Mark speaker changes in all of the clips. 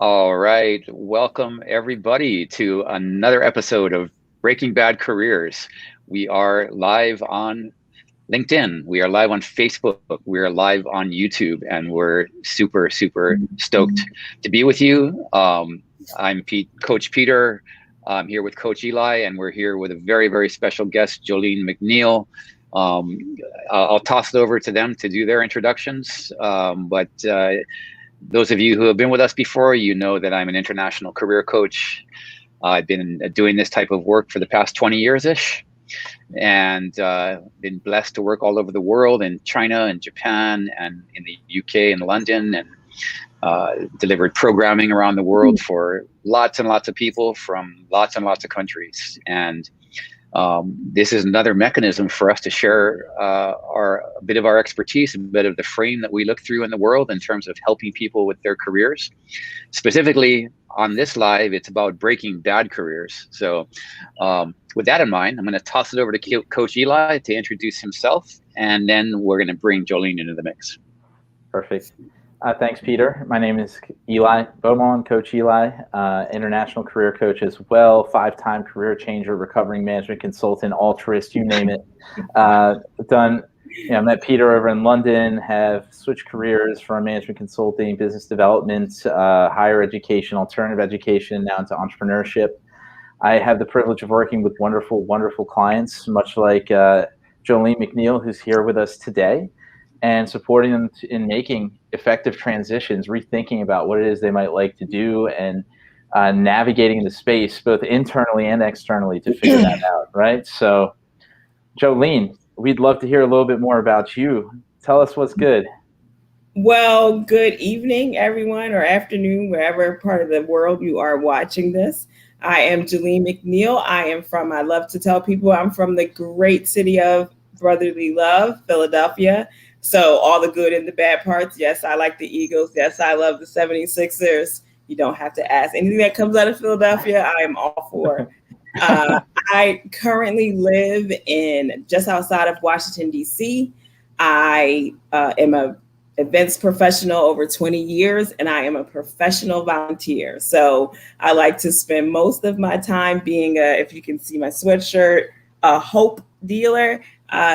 Speaker 1: All right. Welcome, everybody, to another episode of Breaking Bad Careers. We are live on LinkedIn. We are live on Facebook. We are live on YouTube, and we're super, super stoked to be with you. I'm Coach Peter. I'm here with Coach Eli, and we're here with a very, very special guest, Jolene McNeil. Um, I'll toss it over to them to do their introductions. But those of you who have been with us before, you know that I'm an international career coach. I've been doing this type of work for the past 20 years-ish, and been blessed to work all over the world, in China and Japan and in the UK and London, and delivered programming around the world for lots and lots of people from lots and lots of countries. And this is another mechanism for us to share a bit of our expertise, a bit of the frame that we look through in the world in terms of helping people with their careers. Specifically on this live, it's about breaking bad careers. So with that in mind, I'm going to toss it over to Coach Eli to introduce himself, and then we're going to bring Jolene into the mix.
Speaker 2: Perfect. Thanks, Peter. My name is Eli Beaumont, Coach Eli, international career coach as well, 5-time career changer, recovering management consultant, altruist, you name it. Met Peter over in London, have switched careers from management consulting, business development, higher education, alternative education, now into entrepreneurship. I have the privilege of working with wonderful, wonderful clients, much like Jolene McNeil, who's here with us today, and supporting them in making effective transitions, rethinking about what it is they might like to do, and navigating the space both internally and externally to figure that out, right? So, Jolene, we'd love to hear a little bit more about you. Tell us what's good.
Speaker 3: Well, good evening, everyone, or afternoon, wherever part of the world you are watching this. I am Jolene McNeil. I love to tell people I'm from the great city of brotherly love, Philadelphia. So all the good and the bad parts. Yes, I like the Eagles. Yes, I love the 76ers. You don't have to ask. Anything that comes out of Philadelphia, I am all for. I currently live in just outside of Washington, D.C. I am a events professional over 20 years, and I am a professional volunteer. So I like to spend most of my time being if you can see my sweatshirt, a hope dealer,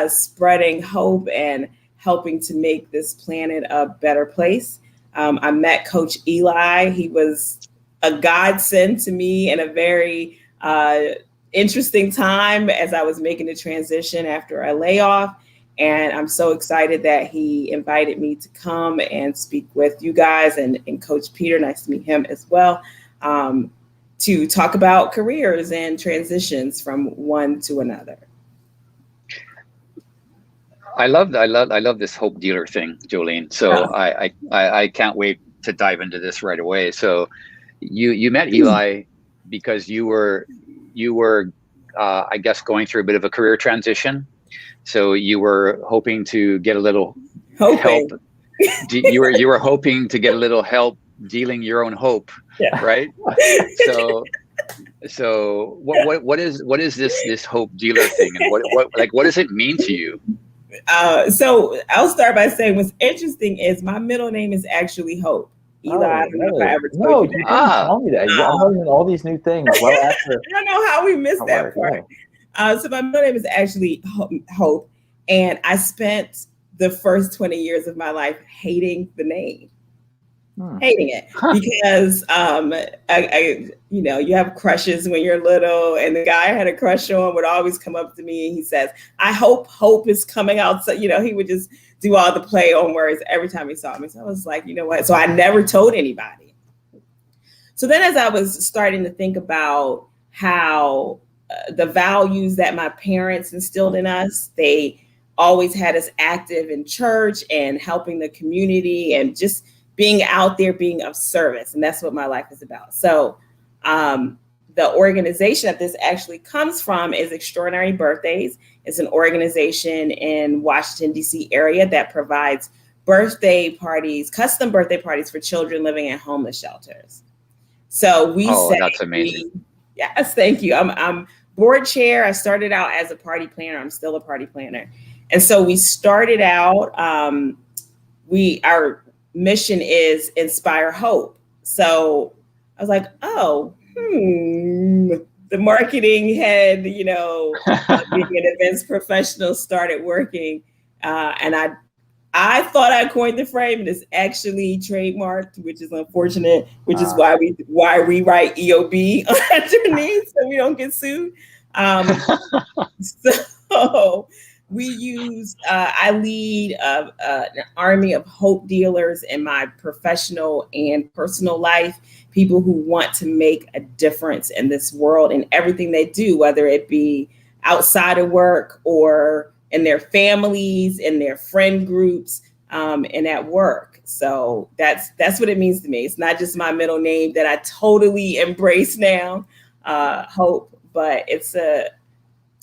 Speaker 3: spreading hope and helping to make this planet a better place. I met Coach Eli. He was a godsend to me in a very interesting time as I was making the transition after a layoff. And I'm so excited that he invited me to come and speak with you guys and Coach Peter, nice to meet him as well, to talk about careers and transitions from one to another.
Speaker 1: I love this hope dealer thing, Jolene. So I can't wait to dive into this right away. So you met Eli because you were I guess going through a bit of a career transition. So you were hoping to get a little help. You were hoping to get a little help dealing your own hope, right? So what is this hope dealer thing, and what does it mean to you?
Speaker 3: So I'll start by saying what's interesting is my middle name is actually Hope. Eli, I don't know if I ever told you that.
Speaker 2: Tell me that. I'm learning all these new things. Well, after
Speaker 3: I don't know how we missed that part. So my middle name is actually Hope, and I spent the first 20 years of my life hating the name. Hating it because you have crushes when you're little, and the guy I had a crush on would always come up to me and he says, "I hope hope is coming out." So he would just do all the play on words every time he saw me. So I was like, you know what? So I never told anybody. So then, as I was starting to think about how the values that my parents instilled in us, they always had us active in church and helping the community and just being out there, being of service. And that's what my life is about. So the organization that this actually comes from is Extraordinary Birthdays. It's an organization in Washington, D.C. area that provides birthday parties, custom birthday parties for children living in homeless shelters. So
Speaker 1: that's amazing.
Speaker 3: Yes, thank you. I'm board chair. I started out as a party planner. I'm still a party planner. And so we started out, our mission is inspire hope. So I was like, oh, the marketing head, being an events professional started working. And I thought I coined the frame, and it's actually trademarked, which is unfortunate, which is why we write EOB underneath so we don't get sued. So we use, I lead an army of hope dealers in my professional and personal life, people who want to make a difference in this world in everything they do, whether it be outside of work or in their families, in their friend groups, and at work. So that's what it means to me. It's not just my middle name that I totally embrace now, Hope, but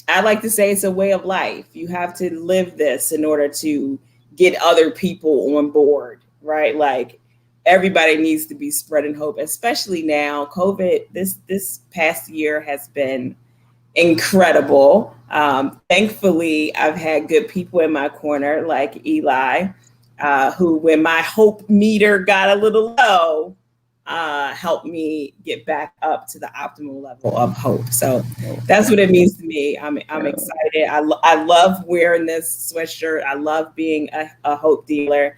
Speaker 3: I like to say it's a way of life. You have to live this in order to get other people on board, right? Like everybody needs to be spreading hope, especially now. COVID, this past year has been incredible. Thankfully, I've had good people in my corner like Eli, who, when my hope meter got a little low, helped me get back up to the optimal level of hope. So that's what it means to me. I'm excited. I love wearing this sweatshirt. I love being a hope dealer.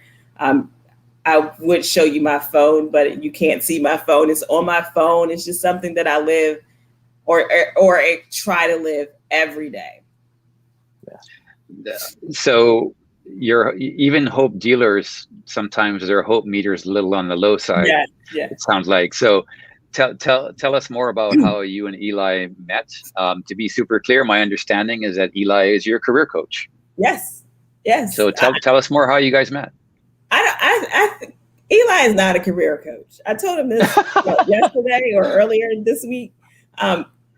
Speaker 3: I would show you my phone, but you can't see my phone. It's on my phone. It's just something that I live or try to live every day.
Speaker 1: So even hope dealers, sometimes their hope meters a little on the low side.
Speaker 3: Yeah.
Speaker 1: It sounds like. So tell us more about how you and Eli met. To be super clear, my understanding is that Eli is your career coach.
Speaker 3: Yes.
Speaker 1: So tell us more how you guys met.
Speaker 3: Eli is not a career coach. I told him this yesterday or earlier this week.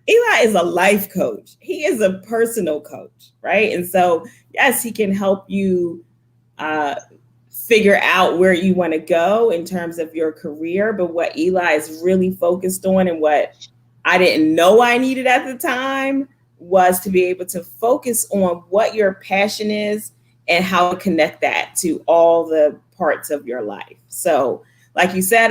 Speaker 3: Eli is a life coach. He is a personal coach, right? And so, yes, he can help you figure out where you want to go in terms of your career. But what Eli is really focused on, and what I didn't know I needed at the time, was to be able to focus on what your passion is and how to connect that to all the parts of your life. So, like you said,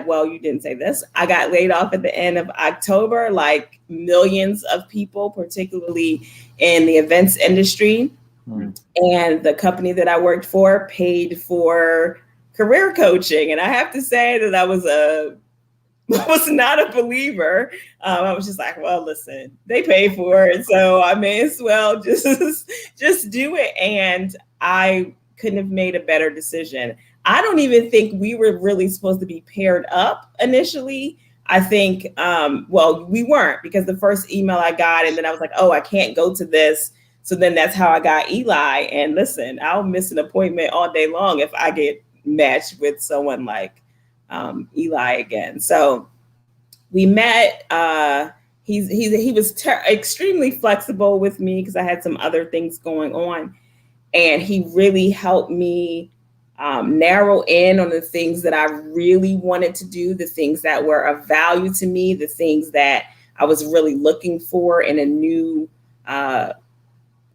Speaker 3: you didn't say this. I got laid off at the end of October, like millions of people, particularly in the events industry. And the company that I worked for paid for career coaching. And I have to say that I was not a believer. I was just like, well, listen, they pay for it, so I may as well just do it. And I couldn't have made a better decision. I don't even think we were really supposed to be paired up initially. I think, we weren't, because the first email I got, and then I was like, oh, I can't go to this. So then that's how I got Eli. And listen, I'll miss an appointment all day long if I get matched with someone like Eli again. So we met. He was extremely flexible with me because I had some other things going on. And he really helped me narrow in on the things that I really wanted to do, the things that were of value to me, the things that I was really looking for in a new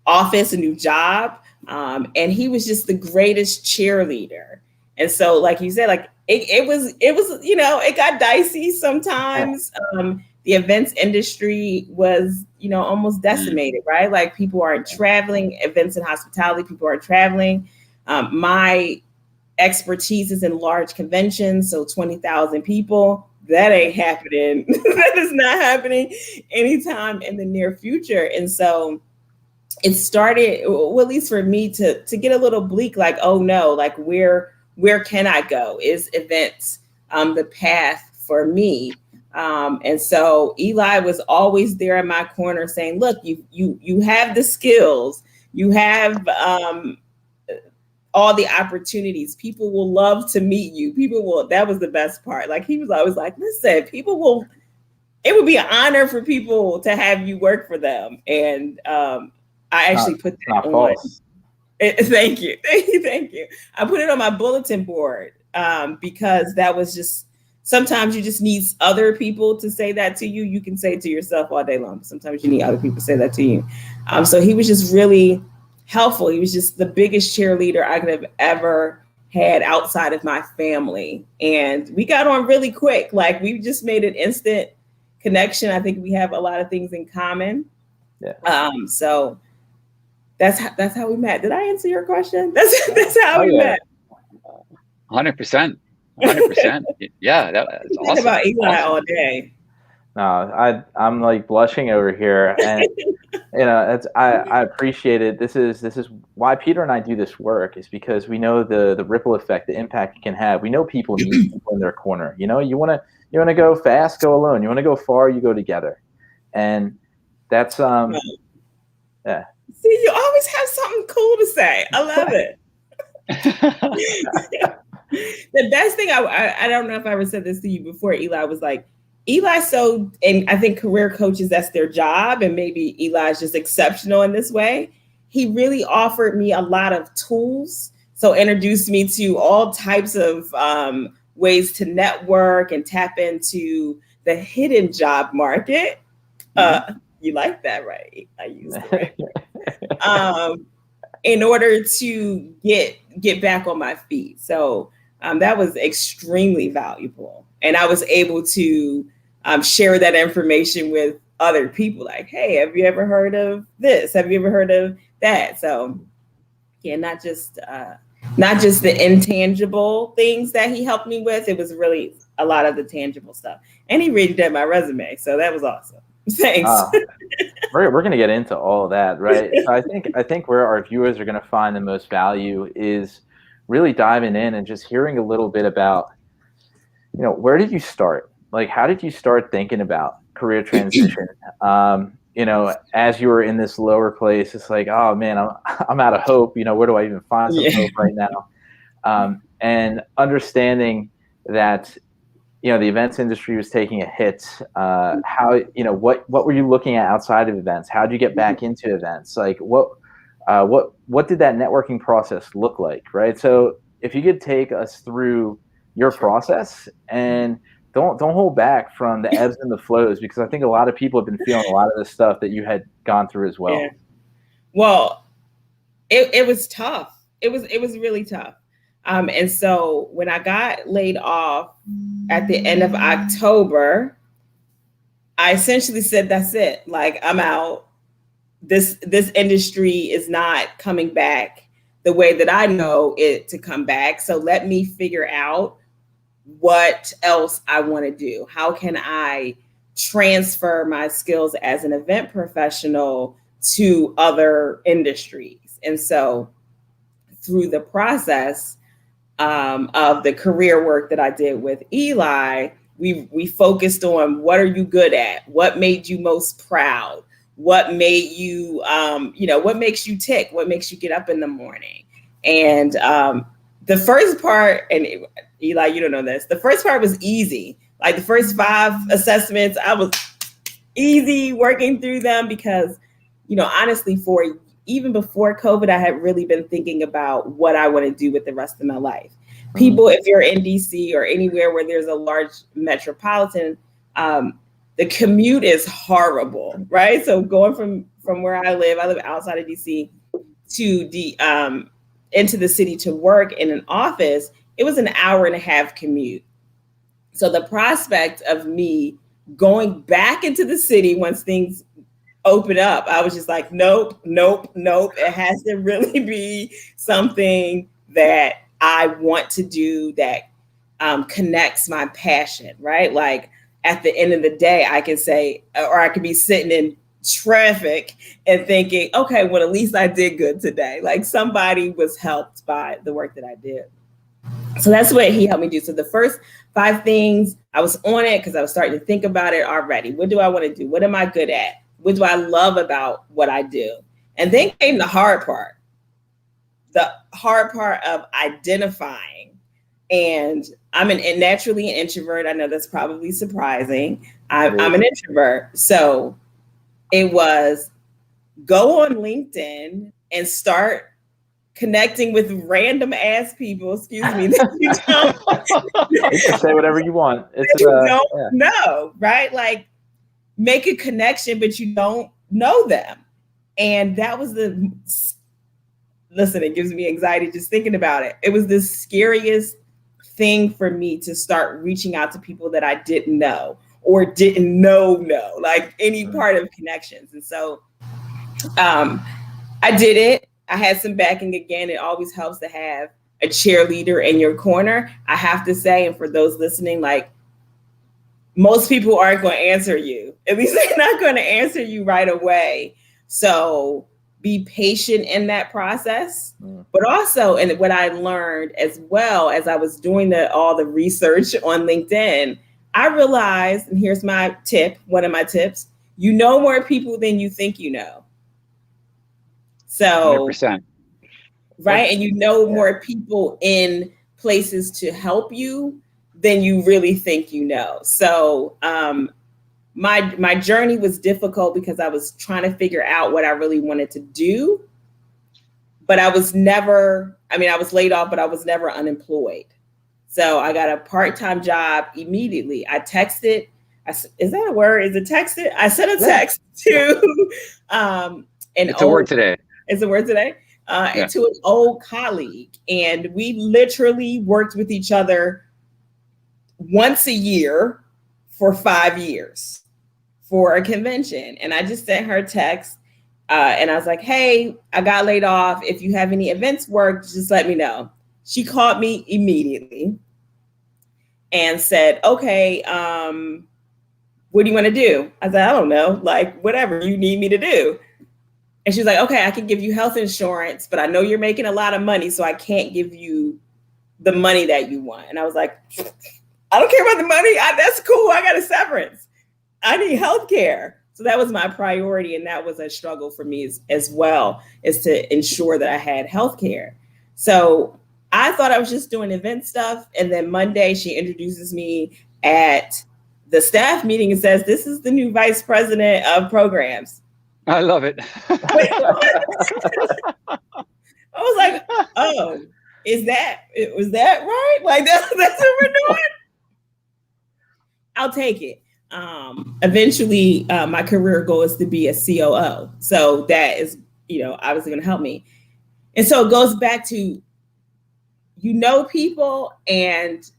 Speaker 3: office, a new job. And he was just the greatest cheerleader. And so, like you said, like it was, it got dicey sometimes. The events industry was, almost decimated, right? Like people aren't traveling, events and hospitality, people aren't traveling. My expertise is in large conventions, so 20,000 people. That ain't happening. That is not happening anytime in the near future. And so it started, well, at least for me, to get a little bleak, like, oh no, like where can I go? Is events the path for me? And so Eli was always there in my corner saying, look, you have the skills, you have all the opportunities. People will love to meet you. That was the best part. Like he was always like, listen, it would be an honor for people to have you work for them. And I actually put that on. Thank you. I put it on my bulletin board because that was just, sometimes you just need other people to say that to you. You can say it to yourself all day long, but sometimes you need other people to say that to you. So he was just really helpful. He was just the biggest cheerleader I could have ever had outside of my family. And we got on really quick. Like, we just made an instant connection. I think we have a lot of things in common.
Speaker 2: Yeah.
Speaker 3: So that's how we met. Did I answer your question? That's how we met.
Speaker 1: 100%. 100%. Yeah, that's awesome.
Speaker 3: About Eli all day.
Speaker 2: No, I'm like blushing over here, and I appreciate it. This is why Peter and I do this work, is because we know the ripple effect, the impact it can have. We know people need people in their corner. You want to go fast, go alone. You want to go far, you go together, and that's yeah.
Speaker 3: See, you always have something cool to say. I love it. The best thing, I don't know if I ever said this to you before, Eli, was like, and I think career coaches, that's their job, and maybe Eli's just exceptional in this way. He really offered me a lot of tools. So introduced me to all types of ways to network and tap into the hidden job market. You like that, right? I used it. Right? In order to get back on my feet. So that was extremely valuable. And I was able to share that information with other people. Like, hey, have you ever heard of this? Have you ever heard of that? So yeah, not just the intangible things that he helped me with. It was really a lot of the tangible stuff. And he read my resume. So that was awesome. Thanks.
Speaker 2: We're going to get into all of that, right? So I think where our viewers are going to find the most value is really diving in and just hearing a little bit about, where did you start? Like, how did you start thinking about career transition? As you were in this lower place, it's like, oh man, I'm out of hope. Where do I even find some hope right now? And understanding that, the events industry was taking a hit. How, what were you looking at outside of events? How did you get back into events? Like, what did that networking process look like, right? So if you could take us through your process, and don't hold back from the ebbs and the flows, because I think a lot of people have been feeling a lot of the stuff that you had gone through as well.
Speaker 3: Yeah. Well, it was tough. It was really tough. And so when I got laid off at the end of October, I essentially said, that's it. Like, I'm out. This industry is not coming back the way that I know it to come back. So let me figure out what else I want to do. How can I transfer my skills as an event professional to other industries? And so through the process of the career work that I did with Eli, we focused on, what are you good at? What made you most proud? What made you, what makes you tick? What makes you get up in the morning? And the first part, and Eli, you don't know this, the first part was easy. Like the first 5 assessments, I was easy working through them because, honestly, even before COVID, I had really been thinking about what I want to do with the rest of my life. People, if you're in DC or anywhere where there's a large metropolitan, the commute is horrible, right? So going from where I live outside of DC to into the city to work in an office, it was an 1.5 hour commute. So the prospect of me going back into the city once things open up, I was just like, nope. It has to really be something that I want to do that connects my passion, right? Like at the end of the day, I can say, or I could be sitting in traffic and thinking, okay, well, at least I did good today. Like somebody was helped by the work that I did. So that's what he helped me do. So the first 5 things, I was on it because I was starting to think about it already. What do I want to do? What am I good at? What do I love about what I do? And then came the hard part. The hard part of identifying. And I'm naturally an introvert. I know that's probably surprising. I'm an introvert. So it was go on LinkedIn and start connecting with random ass people, excuse me, that you
Speaker 2: you can say whatever you want. It's
Speaker 3: you don't know, right? Like make a connection, but you don't know them. And that was the listen, it gives me anxiety just thinking about it. It was the scariest thing for me to start reaching out to people that I didn't know or didn't know, like any part of connections. And so I did it. I had some backing again. It always helps to have a cheerleader in your corner. I have to say, and for those listening, like most people aren't going to answer you. At least they're not going to answer you right away. So be patient in that process. But also, and what I learned as well as I was doing all the research on LinkedIn, I realized, and here's my tip, one of my tips, you know more people than you think you know. So,
Speaker 1: 100%.
Speaker 3: Right. And you know more people in places to help you than you really think you know. So my journey was difficult because I was trying to figure out what I really wanted to do. But I was laid off, but I was never unemployed. So I got a part-time job immediately. I texted. Is that a word? Is it texted? I sent a text to
Speaker 1: it's a word today.
Speaker 3: It's a word today. To an old colleague. And we literally worked with each other once a year for 5 years for a convention. And I just sent her a text and I was like, hey, I got laid off. If you have any events work, just let me know. She called me immediately and said, okay, what do you want to do? I said, I don't know, like whatever you need me to do. And she was like, okay, I can give you health insurance, but I know you're making a lot of money, so I can't give you the money that you want. And I was like, I don't care about the money. That's cool. I got a severance. I need health care. So that was my priority. And that was a struggle for me as well, is to ensure that I had health care. So I thought I was just doing event stuff. And then Monday, she introduces me at the staff meeting and says, this is the new vice president of programs.
Speaker 1: I love it.
Speaker 3: I was like, oh, was that right? Like that's what we're doing? I'll take it. Eventually, my career goal is to be a COO. So that is, obviously going to help me. And so it goes back to, people and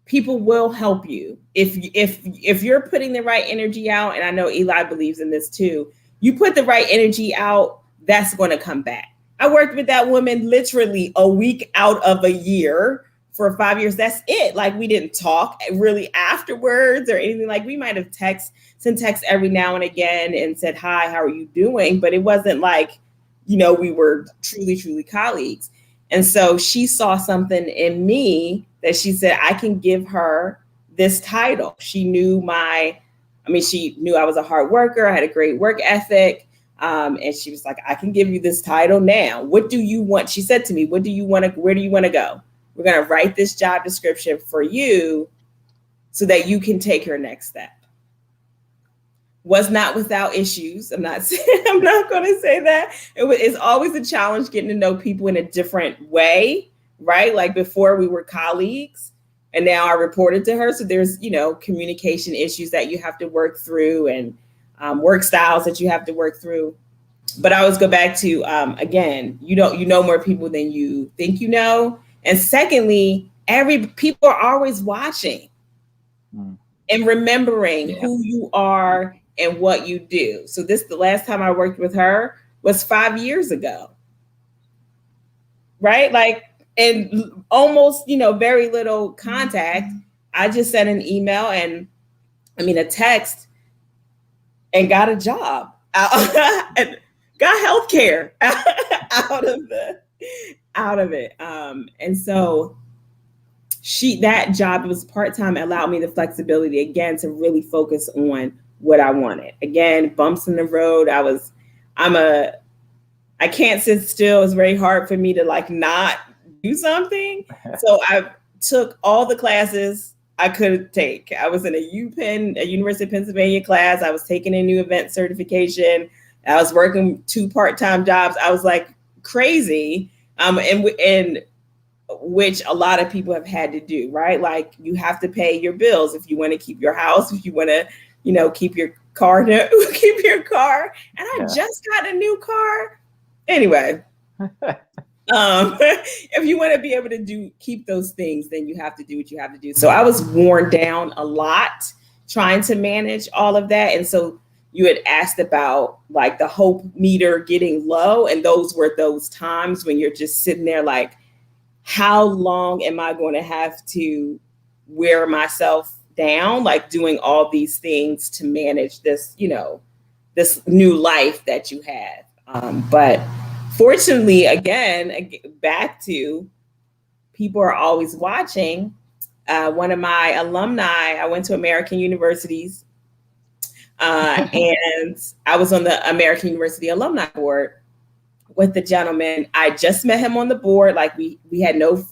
Speaker 3: people will help you. If you're putting the right energy out, and I know Eli believes in this too, you put the right energy out, that's going to come back. I worked with that woman literally a week out of a year for 5 years. That's it. Like we didn't talk really afterwards or anything. Like we might have sent texts every now and again and said, hi, how are you doing? But it wasn't like, we were truly, truly colleagues. And so she saw something in me that she said, I can give her this title. She knew she knew I was a hard worker. I had a great work ethic. And she was like, I can give you this title now. What do you want? She said to me, where do you want to go? We're going to write this job description for you so that you can take your next step. Was not without issues. I'm not going to say that. It's always a challenge getting to know people in a different way, right? Like before we were colleagues. And now I reported to her. So there's, communication issues that you have to work through and work styles that you have to work through. But I always go back to, again, you know more people than you think you know. And secondly, people are always watching and remembering who you are and what you do. So the last time I worked with her was 5 years ago. Right? Like, and almost, very little contact. I just sent an email a text and got a job and got healthcare out of it. And so that job was part-time, allowed me the flexibility again to really focus on what I wanted. Again, bumps in the road. I can't sit still. It's very hard for me to not do something. So I took all the classes I could take. I was in a UPenn, a University of Pennsylvania class. I was taking a new event certification. I was working 2 part-time jobs. I was like crazy. And which a lot of people have had to do, right? Like you have to pay your bills if you want to keep your house, if you want to, keep your car, keep your car. And I just got a new car. Anyway, If you want to be able to keep those things, then you have to do what you have to do. So I was worn down a lot trying to manage all of that. And so you had asked about like the hope meter getting low. And those were those times when you're just sitting there like, how long am I going to have to wear myself down, like doing all these things to manage this, this new life that you have. But fortunately, again, back to people are always watching. One of my alumni, I went to American universities, and I was on the American University Alumni Board with the gentleman. I just met him on the board. Like we had no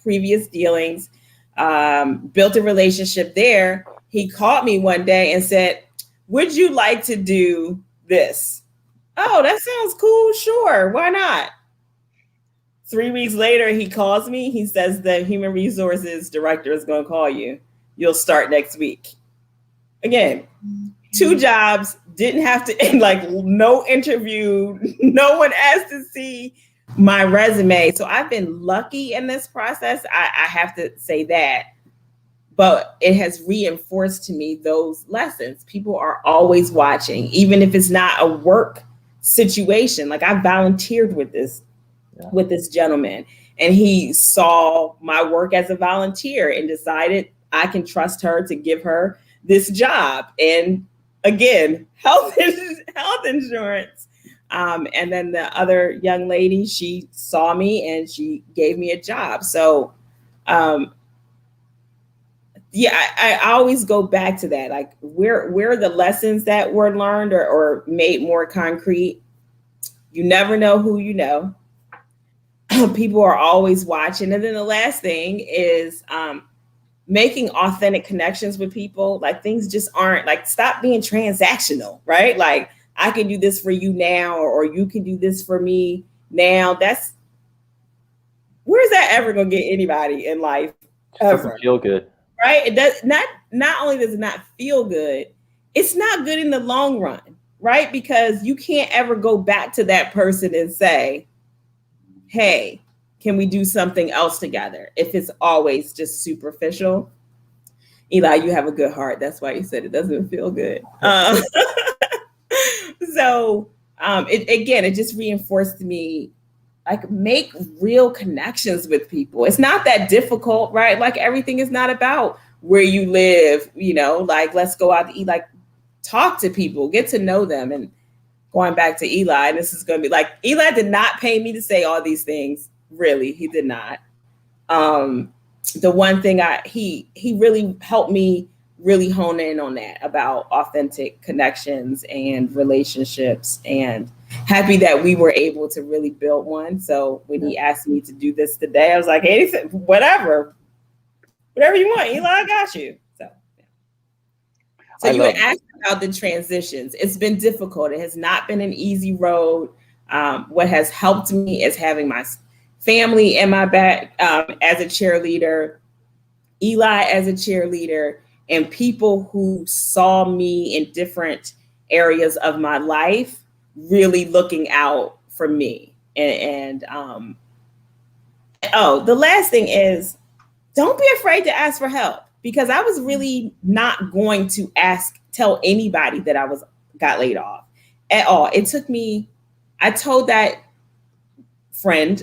Speaker 3: previous dealings, built a relationship there. He called me one day and said, would you like to do this? Oh, that sounds cool. Sure. Why not? 3 weeks later, he calls me. He says the human resources director is going to call you. You'll start next week. Again, 2 jobs, didn't have to, like no interview. No one asked to see my resume. So I've been lucky in this process. I have to say that. But it has reinforced to me those lessons. People are always watching, even if it's not a work situation. Like I volunteered with this gentleman, and he saw my work as a volunteer and decided I can trust her to give her this job. And again, health insurance. And then the other young lady, she saw me and she gave me a job. So, I always go back to that. Like where are the lessons that were learned or made more concrete? You never know who you know. People are always watching. And then the last thing is making authentic connections with people. Like things just aren't like, stop being transactional, right? Like I can do this for you now, or you can do this for me now. Where's that ever going to get anybody in life?
Speaker 2: Doesn't feel good.
Speaker 3: Right? It does not only does it not feel good, it's not good in the long run, right? Because you can't ever go back to that person and say, hey, can we do something else together? If it's always just superficial. Eli, you have a good heart. That's why you said it doesn't feel good. So it just reinforced to me, like make real connections with people. It's not that difficult, right? Like everything is not about where you live, like let's go out to eat, like talk to people, get to know them. And going back to Eli, and this is going to be like, Eli did not pay me to say all these things. Really, he did not. The one thing he really helped me really hone in on that about authentic connections and relationships, and happy that we were able to really build one. So when he asked me to do this today, I was like, hey, whatever you want, Eli, I got you. So you had asked about the transitions. It's been difficult. It has not been an easy road. What has helped me is having my family in my back as a cheerleader, Eli as a cheerleader, and people who saw me in different areas of my life really looking out for me. And the last thing is, don't be afraid to ask for help, because I was really not going to tell anybody that I got laid off at all. It took me, I told that friend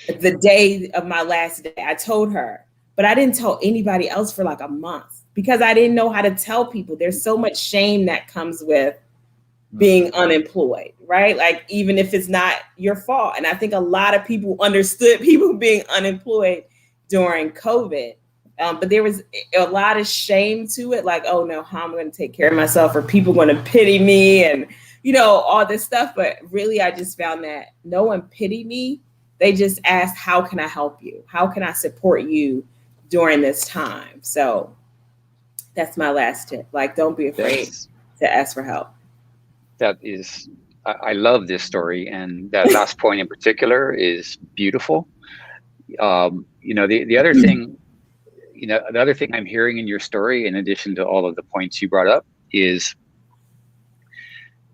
Speaker 3: the day of my last day, I told her, but I didn't tell anybody else for like a month because I didn't know how to tell people. There's so much shame that comes with being unemployed, right? Like, even if it's not your fault. And I think a lot of people understood people being unemployed during COVID. But there was a lot of shame to it. Like, oh no, how am I going to take care of myself? Are people going to pity me? And, all this stuff. But really, I just found that no one pitied me. They just asked, how can I help you? How can I support you during this time? So that's my last tip. Like, don't be afraid to ask for help.
Speaker 1: That is, I love this story. And that last point in particular is beautiful. The other thing, the other thing I'm hearing in your story, in addition to all of the points you brought up, is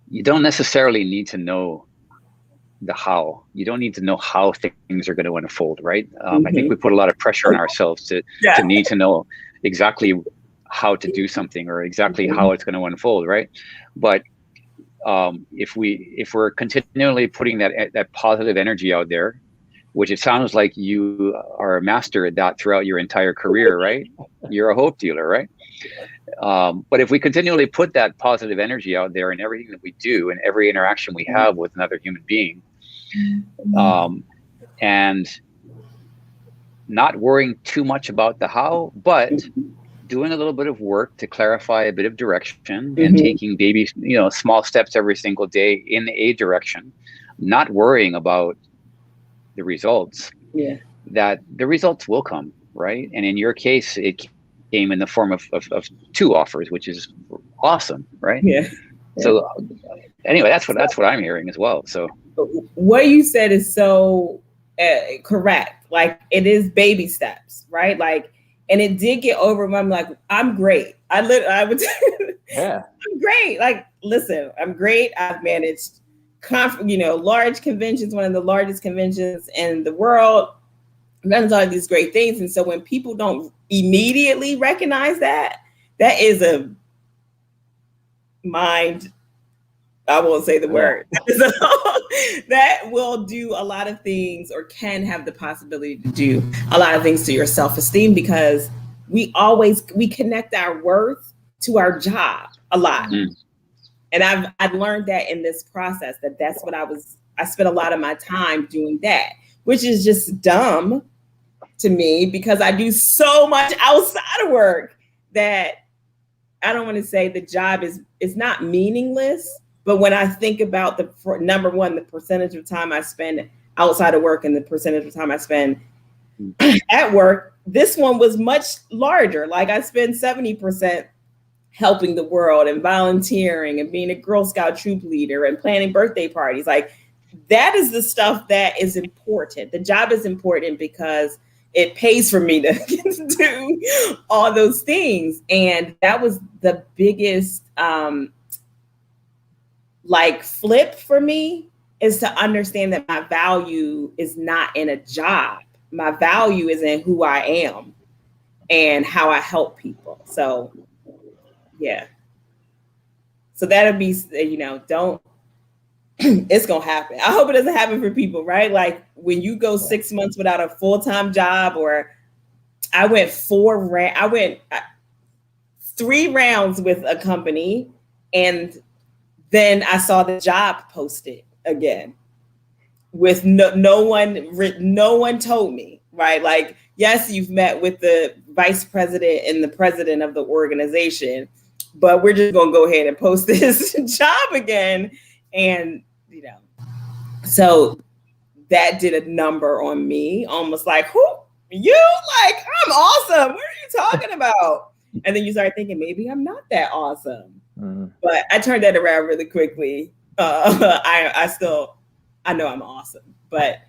Speaker 1: you don't necessarily need to know the how. You don't need to know how things are going to unfold, right? I think we put a lot of pressure on ourselves to need to know exactly how to do something or exactly how it's going to unfold, right? But if we're continually putting that positive energy out there, which it sounds like you are a master at that throughout your entire career, right? You're a hope dealer, right? But if we continually put that positive energy out there in everything that we do and every interaction we have with another human being, and not worrying too much about the how, but doing a little bit of work to clarify a bit of direction and taking baby, small steps every single day in a direction, not worrying about the results, that the results will come, right? And in your case, it came in the form of 2 offers, which is awesome, right? So anyway, that's what I'm hearing as well. So
Speaker 3: what you said is so correct. Like, it is baby steps, right? Like, and it did get overwhelmed. Like, I'm great. I would I'm great. Like, listen, I'm great. I've managed large conventions, one of the largest conventions in the world. I've done all these great things. And so when people don't immediately recognize that is a mind, I won't say the word, that will do a lot of things, or can have the possibility to do a lot of things to your self-esteem, because we connect our worth to our job a lot. And I've learned that in this process, that's what I spent a lot of my time doing that, which is just dumb to me, because I do so much outside of work that I don't want to say the job is not meaningless. But when I think about number one, the percentage of time I spend outside of work and the percentage of time I spend at work, this one was much larger. Like, I spend 70% helping the world and volunteering and being a Girl Scout troop leader and planning birthday parties. Like, that is the stuff that is important. The job is important because it pays for me to do all those things. And that was the biggest flip for me, is to understand that my value is not in a job. My value is in who I am and how I help people. So, yeah. So that'll be, don't, it's going to happen. I hope it doesn't happen for people, right? Like, when you go 6 months without a full-time job, or I went 3 rounds with a company, and then I saw the job posted again with no one told me, right? Like, yes, you've met with the vice president and the president of the organization, but we're just going to go ahead and post this job again. And, so that did a number on me, almost like, who you? Like, I'm awesome. What are you talking about? And then you start thinking, maybe I'm not that awesome. But I turned that around really quickly. I know I'm awesome, but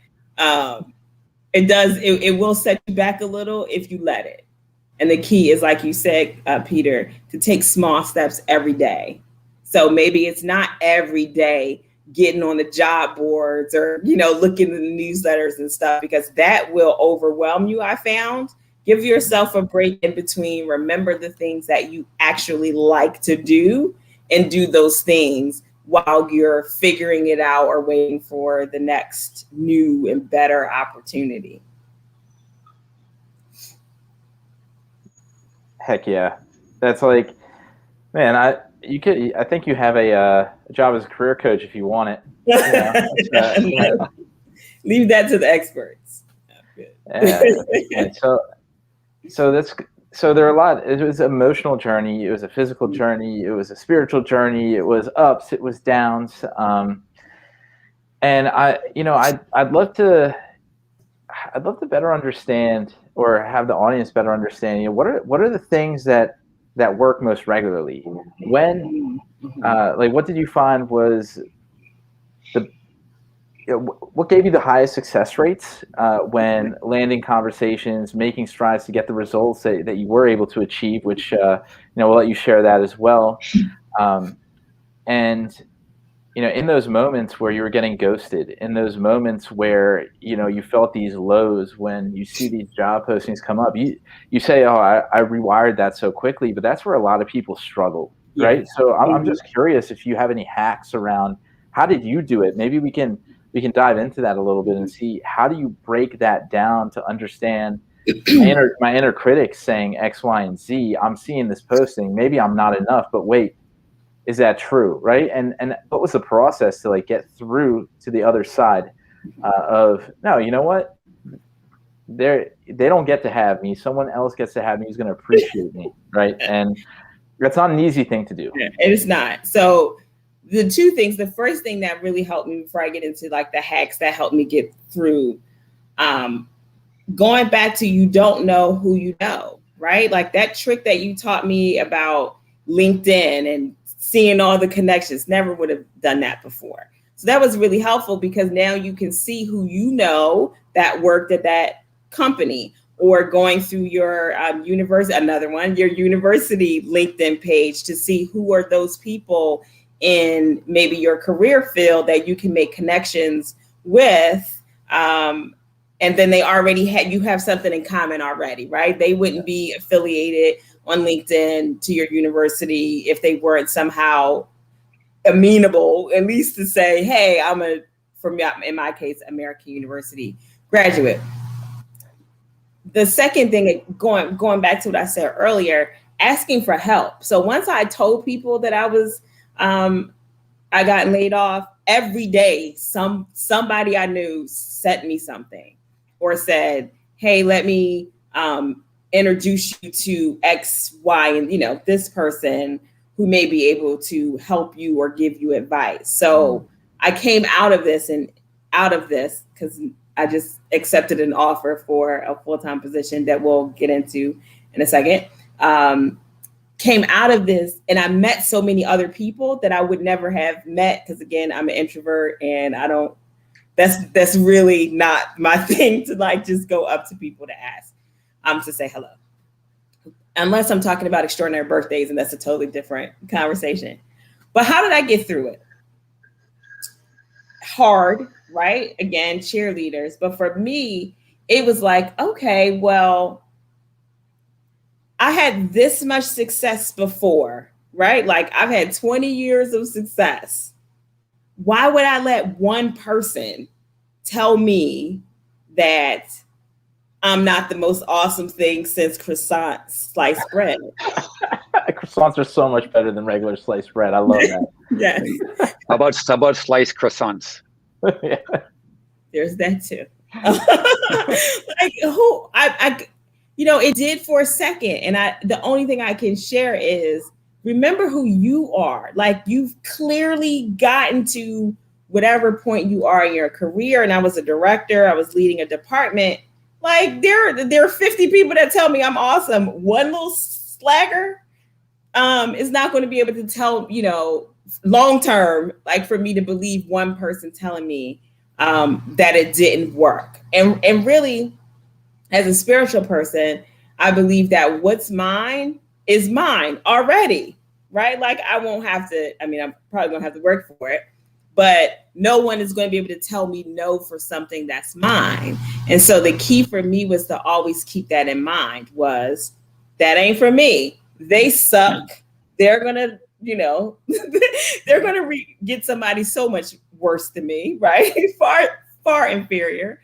Speaker 3: it will set you back a little if you let it. And the key is, like you said, Peter, to take small steps every day. So maybe it's not every day getting on the job boards or, looking at the newsletters and stuff, because that will overwhelm you, I found. Give yourself a break in between. Remember the things that you actually like to do, and do those things while you're figuring it out or waiting for the next new and better opportunity.
Speaker 2: Heck yeah. That's like, man, I think you have a job as a career coach if you want it.
Speaker 3: Leave that to the experts.
Speaker 2: Yeah. So there are a lot. It was an emotional journey. It was a physical journey. It was a spiritual journey. It was ups. It was downs. And I'd love to better understand, or have the audience better understand, what are the things that work most regularly? When, what did you find was what gave you the highest success rates when landing conversations, making strides to get the results that you were able to achieve, which we'll let you share that as well. And in those moments where you were getting ghosted, in those moments where, you felt these lows when you see these job postings come up, you say, oh, I rewired that so quickly, but that's where a lot of people struggle, right?
Speaker 3: Yeah.
Speaker 2: So I'm just curious if you have any hacks around how did you do it? Maybe we can dive into that a little bit and see how do you break that down to understand my inner critic saying X, Y, and Z. I'm seeing this posting. Maybe I'm not enough, but wait, is that true, right? And what was the process to like get through to the other side of no, you know what? They don't get to have me. Someone else gets to have me who's going to appreciate me, right? And that's not an easy thing to do.
Speaker 3: It is not. So the two things, the first thing that really helped me before I get into like the hacks that helped me get through, going back to you don't know who you know, right? Like that trick that you taught me about LinkedIn and seeing all the connections, never would have done that before. So that was really helpful because now you can see who you know that worked at that company, or going through your university, your university LinkedIn page to see who are those people in maybe your career field that you can make connections with. And then they already you have something in common already, right? They wouldn't be affiliated on LinkedIn to your university if they weren't somehow amenable, at least to say, hey, I'm in my case, American University graduate. The second thing, going back to what I said earlier, asking for help. So once I told people that I got laid off, every day somebody I knew sent me something or said, hey, let me introduce you to X, Y, and this person who may be able to help you or give you advice. So I came out of this because I just accepted an offer for a full-time position that we'll get into in a second. Came out of this and I met so many other people that I would never have met because, again, I'm an introvert and that's really not my thing to like just go up to people to ask, to say hello. Unless I'm talking about extraordinary birthdays, and that's a totally different conversation. But how did I get through it? Hard, right? Again, cheerleaders. But for me, it was like, okay, well, I had this much success before, right? Like I've had 20 years of success. Why would I let one person tell me that I'm not the most awesome thing since croissant sliced bread?
Speaker 2: Croissants are so much better than regular sliced bread. I love that.
Speaker 3: Yes.
Speaker 1: How about sliced croissants?
Speaker 2: Yeah.
Speaker 3: There's that too. Like who I it did for a second. And the only thing I can share is remember who you are. Like you've clearly gotten to whatever point you are in your career. And I was a director, I was leading a department. Like there are 50 people that tell me I'm awesome. One little slagger is not going to be able to tell, long term, like for me to believe one person telling me that it didn't work. And really, as a spiritual person, I believe that what's mine is mine already, right? Like I won't have to, I'm probably gonna have to work for it, but no one is going to be able to tell me no for something that's mine. And so the key for me was to always keep that in mind was that ain't for me. They suck. They're going to, they're going to get somebody so much worse than me, right? Far, far inferior.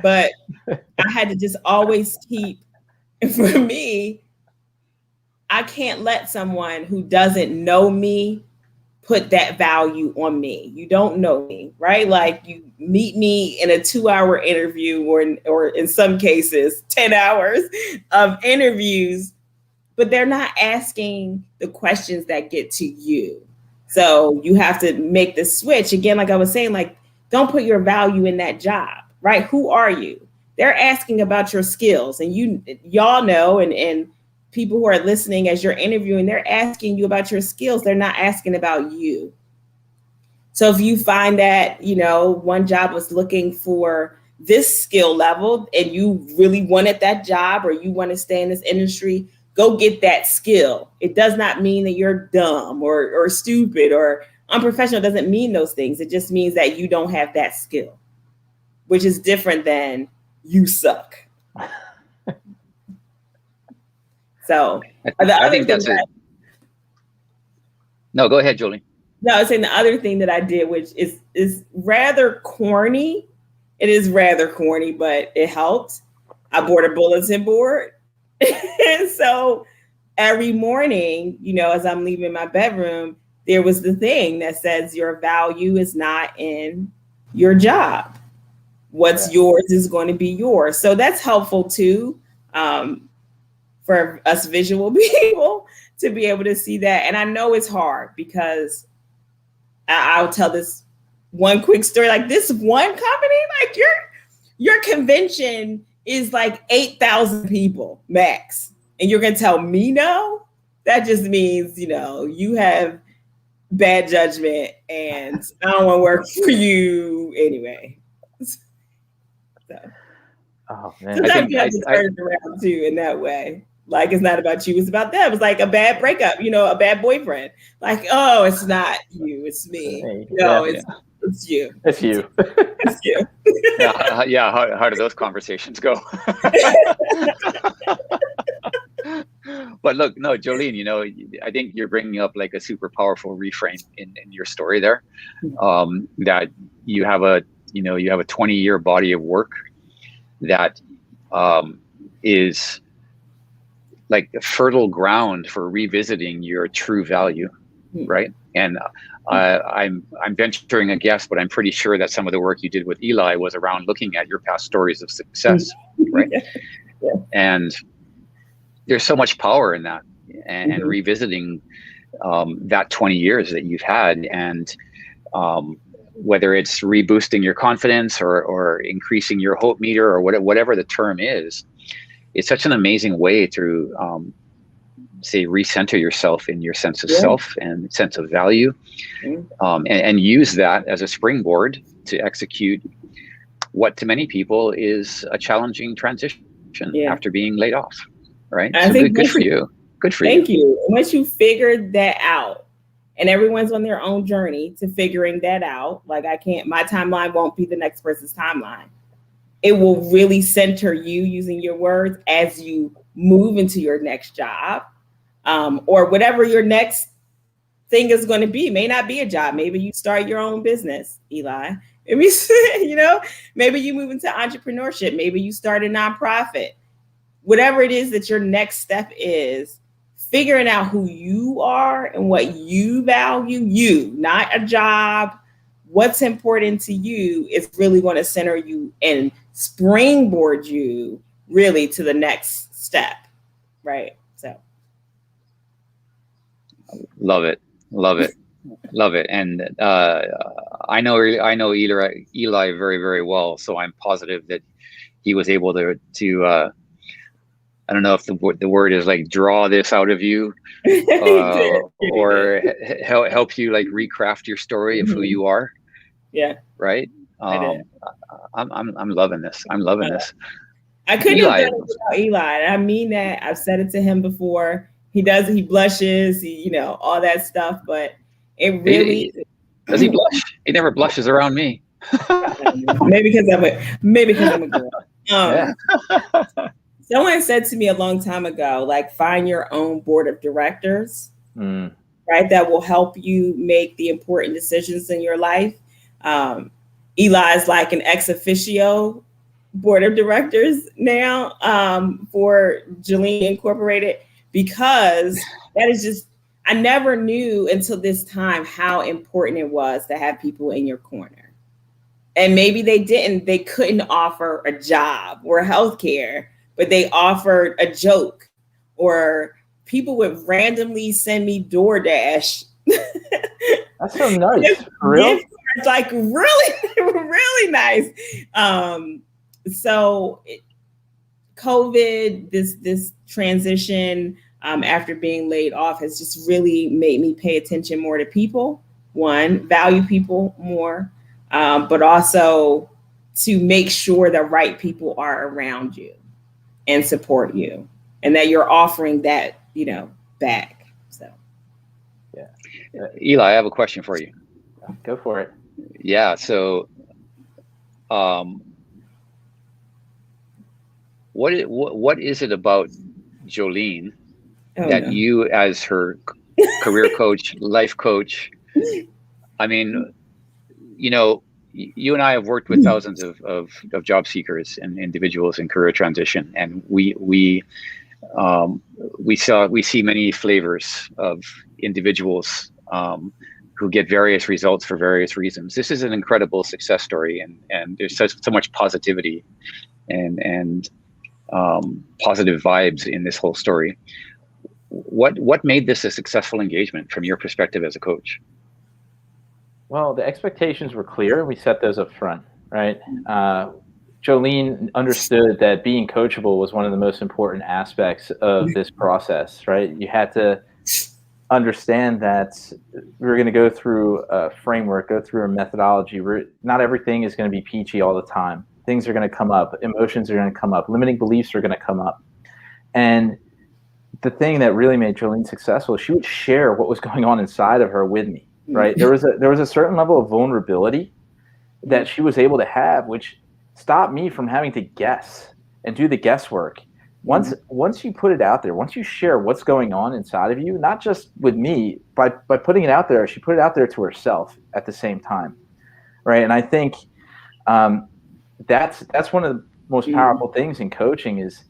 Speaker 3: But I had to just always keep, for me, I can't let someone who doesn't know me put that value on me. You don't know me, right? Like you meet me in a 2-hour interview or in some cases 10 hours of interviews, but they're not asking the questions that get to you. So you have to make the switch. Again, like I was saying, like, don't put your value in that job, right? Who are you? They're asking about your skills, and y'all know, and people who are listening as you're interviewing, they're asking you about your skills. They're not asking about you. So if you find that, one job was looking for this skill level and you really wanted that job or you want to stay in this industry, go get that skill. It does not mean that you're dumb or stupid or unprofessional doesn't mean those things. It just means that you don't have that skill, which is different than you suck. So
Speaker 1: I think that's it. No, go ahead, Jolene.
Speaker 3: No, I was saying the other thing that I did, which is rather corny. It is rather corny, but it helped. I bought a bulletin board. And so every morning, as I'm leaving my bedroom, there was the thing that says your value is not in your job. What's yours is going to be yours. So that's helpful too, for us visual people to be able to see that. And I know it's hard because I'll tell this one quick story. Like this one company, like your convention is like 8,000 people max. And you're going to tell me no? That just means, you have bad judgment and I don't want to work for you anyway. So,
Speaker 2: oh man,
Speaker 3: sometimes you have to turn it around too in that way. Like it's not about you, it's about them. It's like a bad breakup, a bad boyfriend. Like, oh, it's not you, it's me. No, it's you.
Speaker 2: It's you.
Speaker 3: It's you.
Speaker 1: How do those conversations go? But look, no, Jolene, I think you're bringing up like a super powerful reframe in your story there. That you have a 20-year body of work that is like the fertile ground for revisiting your true value, right? And I'm venturing a guess, but I'm pretty sure that some of the work you did with Eli was around looking at your past stories of success, right?
Speaker 3: Yeah.
Speaker 1: And there's so much power in that, and revisiting that 20 years that you've had, and whether it's reboosting your confidence or increasing your hope meter or whatever the term is, it's such an amazing way to say recenter yourself in your sense of self and sense of value, and use that as a springboard to execute what to many people is a challenging transition after being laid off, right?
Speaker 3: I
Speaker 1: so
Speaker 3: think
Speaker 1: good for you. Good for you.
Speaker 3: Thank you. Once you figured that out, and everyone's on their own journey to figuring that out, like my timeline won't be the next person's timeline. It will really center you, using your words, as you move into your next job, or whatever your next thing is going to be. It may not be a job. Maybe you start your own business, Eli. Maybe, maybe you move into entrepreneurship. Maybe you start a nonprofit. Whatever it is that your next step is, figuring out who you are and what you value, not a job, what's important to you, is really going to center you and springboard you really to the next step, right? So,
Speaker 1: love it. And I know Eli very, very well, so I'm positive that he was able to I don't know if the word is like draw this out of you, or help you like recraft your story of who you are.
Speaker 3: Yeah.
Speaker 1: Right. I'm loving this. This.
Speaker 3: I couldn't have done it without Eli. I mean that. I've said it to him before. He blushes, all that stuff, but it really
Speaker 1: does he blush? He never blushes around me.
Speaker 3: Maybe because I'm a girl. Someone said to me a long time ago, like, find your own board of directors, right? That will help you make the important decisions in your life. Eli is like an ex officio board of directors now, for Jolene Incorporated, because that is just, I never knew until this time how important it was to have people in your corner. And maybe they couldn't offer a job or healthcare, but they offered a joke, or people would randomly send me DoorDash.
Speaker 2: That's so nice. Really?
Speaker 3: It's like really, really nice. So COVID, this transition after being laid off has just really made me pay attention more to people. One, value people more, but also to make sure the right people are around you and support you, and that you're offering that, back. So,
Speaker 1: yeah. Eli, I have a question for you.
Speaker 2: Go for it.
Speaker 1: Yeah. So, what is it about Jolene that you, as her career coach, life coach, I mean, you and I have worked with thousands of job seekers and individuals in career transition, and we see many flavors of individuals who get various results for various reasons. This is an incredible success story, and there's so much positivity and positive vibes in this whole story. What made this a successful engagement from your perspective as a coach?
Speaker 2: Well, the expectations were clear. We set those up front, right? Jolene understood that being coachable was one of the most important aspects of this process, right? You had to understand that we were going to go through a framework, go through a methodology. Not everything is going to be peachy all the time. Things are going to come up. Emotions are going to come up. Limiting beliefs are going to come up. And the thing that really made Jolene successful, she would share what was going on inside of her with me, right? There was a certain level of vulnerability that she was able to have, which stopped me from having to guess and do the guesswork. Once you put it out there, once you share what's going on inside of you, not just with me, by putting it out there, she put it out there to herself at the same time, right? And I think that's one of the most powerful things in coaching is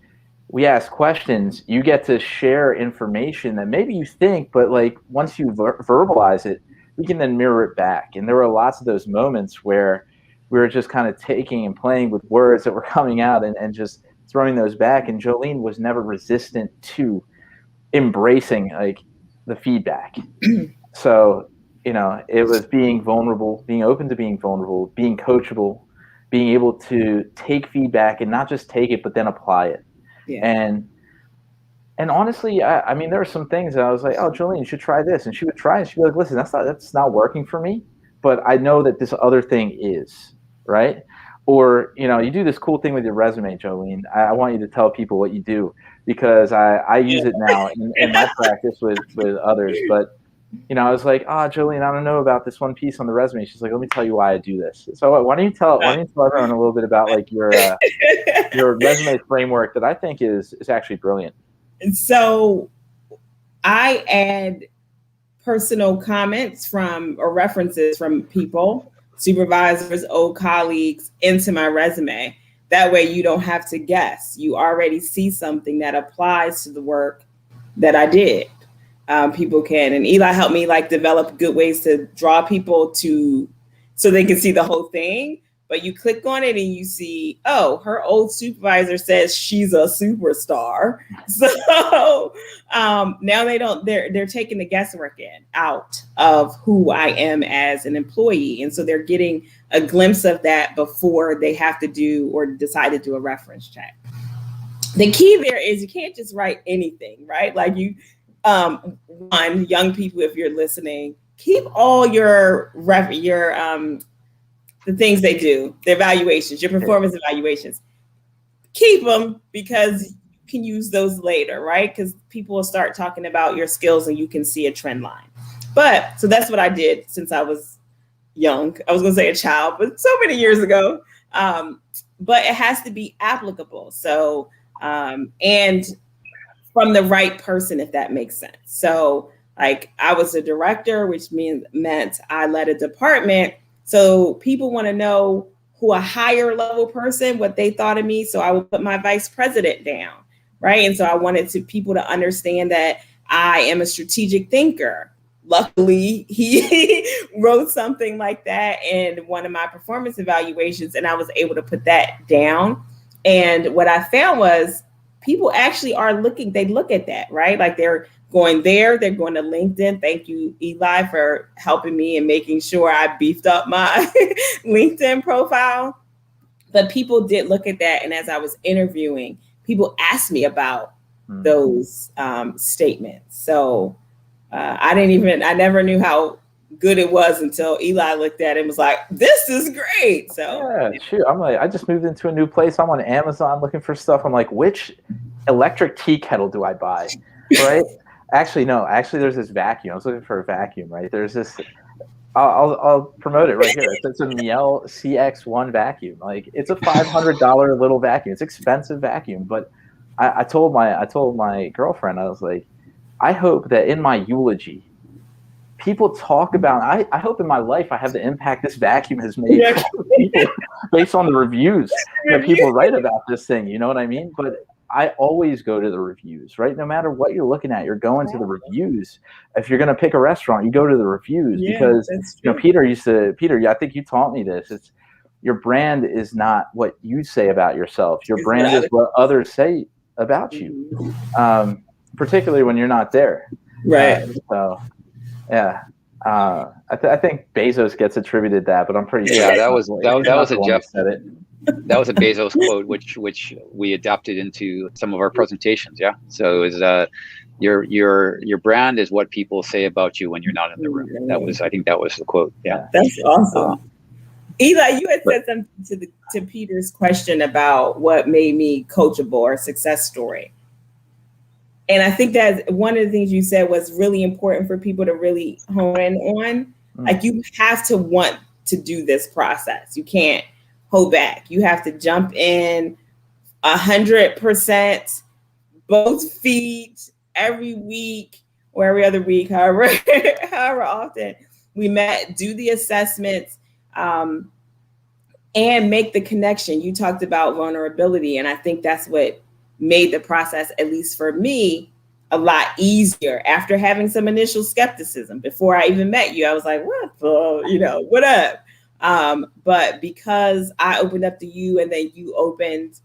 Speaker 2: we ask questions, you get to share information that maybe you think, but like once you verbalize it, we can then mirror it back. And there were lots of those moments where we were just kind of taking and playing with words that were coming out and just throwing those back. And Jolene was never resistant to embracing like the feedback. So, it was being vulnerable, being open to being vulnerable, being coachable, being able to take feedback and not just take it, but then apply it. Yeah. And honestly, I mean, there are some things that I was like, oh, Jolene, you should try this. And she would try and she'd be like, listen, that's not working for me, but I know that this other thing is, right? Or, you do this cool thing with your resume, Jolene. I want you to tell people what you do because I use it now in my practice with others. But, I was like, Jolene, I don't know about this one piece on the resume. She's like, let me tell you why I do this. So why don't you tell everyone a little bit about like your resume framework that I think is actually brilliant.
Speaker 3: So I add personal comments or references from people, supervisors, old colleagues into my resume. That way you don't have to guess. You already see something that applies to the work that I did. People can, and Eli helped me like develop good ways to draw people so they can see the whole thing. But you click on it and you see, oh, her old supervisor says she's a superstar. So now they're taking the guesswork out of who I am as an employee. And so they're getting a glimpse of that before they have to do or decide to do a reference check. The key there is you can't just write anything, right? Like young people, if you're listening, keep all your the things they do, the evaluations, your performance evaluations, keep them because you can use those later, right? Because people will start talking about your skills and you can see a trend line. So that's what I did since I was young. I was going to say a child, but so many years ago. But it has to be applicable. So, and from the right person, if that makes sense. So like I was a director, which meant I led a department. So people want to know who a higher level person, what they thought of me. So I would put my vice president down, right? And so I wanted people to understand that I am a strategic thinker. Luckily, he wrote something like that in one of my performance evaluations, and I was able to put that down. And what I found was people actually they look at that, right? Like they're going to LinkedIn. Thank you, Eli, for helping me and making sure I beefed up my LinkedIn profile. But people did look at that. And as I was interviewing, people asked me about those statements. So I never knew how good it was until Eli looked at it and was like, this is great. So
Speaker 2: yeah, shoot. I'm like, I just moved into a new place. I'm on Amazon looking for stuff. I'm like, which electric tea kettle do I buy? Right? Actually, no. Actually, there's this vacuum. I was looking for a vacuum, right? There's this I'll promote it right here. It's a Miele CX1 vacuum. Like, it's a $500 little vacuum. It's expensive vacuum, but I told my girlfriend, I was like, I hope that in my eulogy, people talk about. I hope in my life I have the impact this vacuum has made for people based on the reviews that people write about this thing. You know what I mean? But I always go to the reviews, right? No matter what you're looking at, you're going to the reviews. If you're going to pick a restaurant, you go to the reviews, because Peter, I think you taught me this. It's your brand is not what you say about yourself. Your brand is what others say about you, particularly when you're not there.
Speaker 3: Right.
Speaker 2: So, yeah. I think Bezos gets attributed that, but I'm pretty sure.
Speaker 1: Yeah, that was a Jeff.
Speaker 2: Said it.
Speaker 1: That was a Bezos quote, which we adopted into some of our presentations. Yeah. So it was your brand is what people say about you when you're not in the room. I think that was the quote. Yeah.
Speaker 3: That's awesome. Eli, you had said something to Peter's question about what made me coachable or success story. And I think that one of the things you said was really important for people to really hone in on. Like, you have to want to do this process. You can't hold back. You have to jump in 100%, both feet, every week or every other week, however often we met, do the assessments, and make the connection. You talked about vulnerability, and I think that's what made the process, at least for me, a lot easier. After having some initial skepticism before I even met you, I was like, what up? But because I opened up to you and then you opened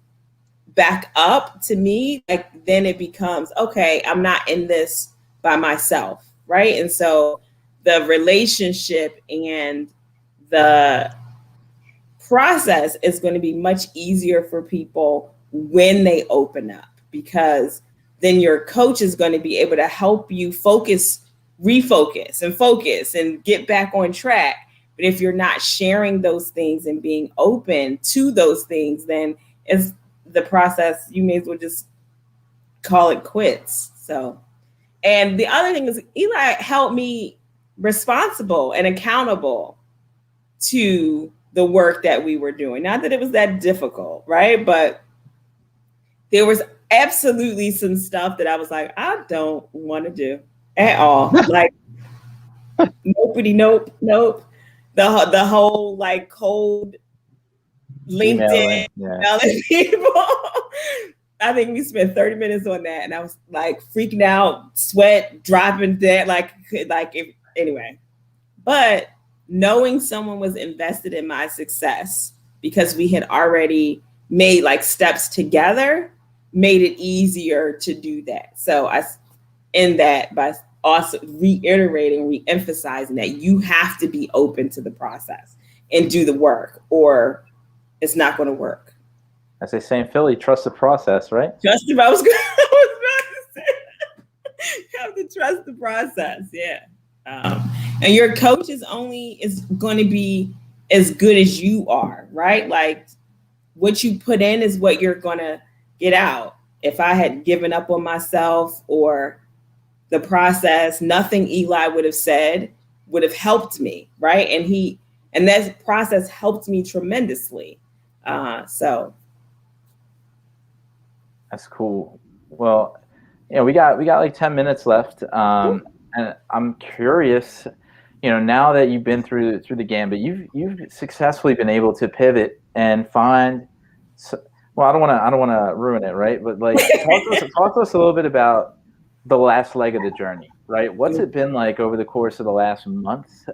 Speaker 3: back up to me, like, then it becomes, okay, I'm not in this by myself, right? And so the relationship and the process is going to be much easier for people when they open up, because then your coach is going to be able to help you refocus and get back on track. But if you're not sharing those things and being open to those things, then it's the process, you may as well just call it quits. So, and the other thing is, Eli held me responsible and accountable to the work that we were doing. Not that it was that difficult, right? But there was absolutely some stuff that I was like, I don't want to do at all. Like, nope. The whole like cold LinkedIn emailing people. I think we spent 30 minutes on that, and I was like freaking out, sweat dropping dead, anyway. But knowing someone was invested in my success because we had already made like steps together made it easier to do that. So I end that by also reiterating, re-emphasizing that you have to be open to the process and do the work, or it's not going to work.
Speaker 2: As they say in Philly, trust the process, right?
Speaker 3: I was about to say, you have to trust the process, yeah. And your coach is going to be as good as you are, right? Like, what you put in is what you're going to get out. If I had given up on myself or the process, nothing Eli would have said would have helped me, right? And that process helped me tremendously. So
Speaker 2: that's cool. Well, we got like 10 minutes left, and I'm curious. Now that you've been through the gambit, you've successfully been able to pivot and find. Well, I don't want to ruin it, right? But like, talk to us a little bit about the last leg of the journey, right? What's it been like over the course of the last month?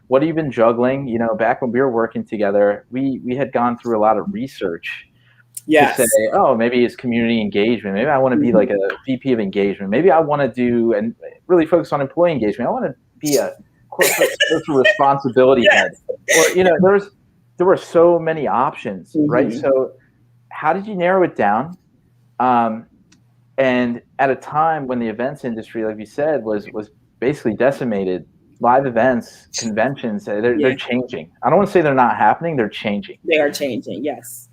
Speaker 2: What have you been juggling? Back when we were working together, we had gone through a lot of research to say, oh, maybe it's community engagement. Maybe I want to be like a VP of engagement. Maybe I want to do and really focus on employee engagement. I want to be a corporate social responsibility head. Or there were so many options, right? So how did you narrow it down? And at a time when the events industry, like you said, was basically decimated, live events, conventions, they're changing. I don't want to say they're not happening, they're changing.
Speaker 3: They are changing, yes.